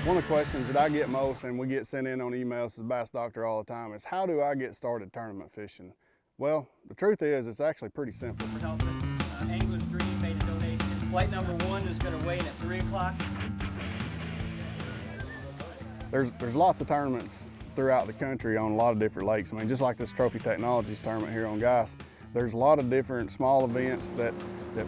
One of the questions that I get most, and we get sent in on emails to the Bass Doctor all the time, is how do I get started tournament fishing? Well, the truth is it's actually pretty simple. We're helping Angler's Dream made a donation. Flight number 1 is going to weigh in at 3 o'clock. There's lots of tournaments throughout the country on a lot of different lakes. I mean, just like this Trophy Technologies tournament here on Geist, there's a lot of different small events that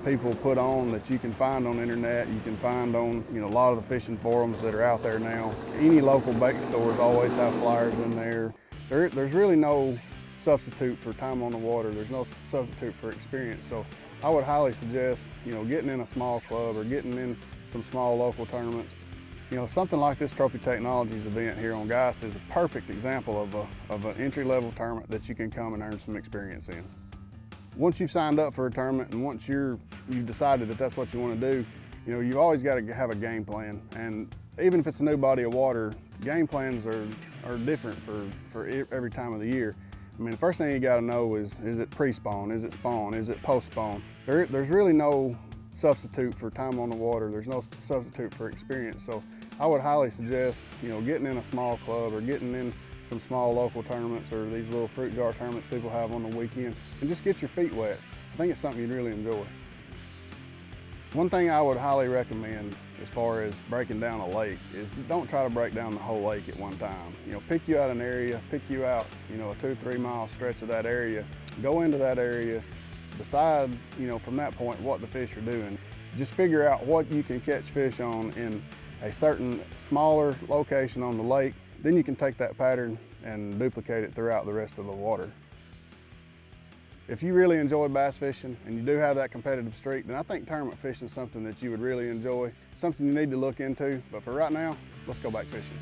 people put on that you can find on the internet, you can find on a lot of the fishing forums that are out there now. Any local bait stores always have flyers in there. There's really no substitute for time on the water. There's no substitute for experience. So I would highly suggest getting in a small club or getting in some small local tournaments. Something like this Trophy Technologies event here on Geist is a perfect example of an entry-level tournament that you can come and earn some experience in. Once you've signed up for a tournament and once you've decided that that's what you want to do, you've always got to have a game plan. And even if it's a new body of water, game plans are different for every time of the year. I mean, the first thing you got to know is it pre-spawn, is it spawn, is it post-spawn? There's really no substitute for time on the water. There's no substitute for experience. So I would highly suggest, getting in a small club or getting in some small local tournaments or these little fruit jar tournaments people have on the weekend and just get your feet wet. I think it's something you'd really enjoy. One thing I would highly recommend as far as breaking down a lake is don't try to break down the whole lake at one time. Pick you out an area, pick you out, a 2-3 mile stretch of that area, go into that area, decide, from that point what the fish are doing. Just figure out what you can catch fish on in a certain smaller location on the lake. Then you can take that pattern and duplicate it throughout the rest of the water. If you really enjoy bass fishing and you do have that competitive streak, then I think tournament fishing is something that you would really enjoy, something you need to look into. But for right now, let's go back fishing.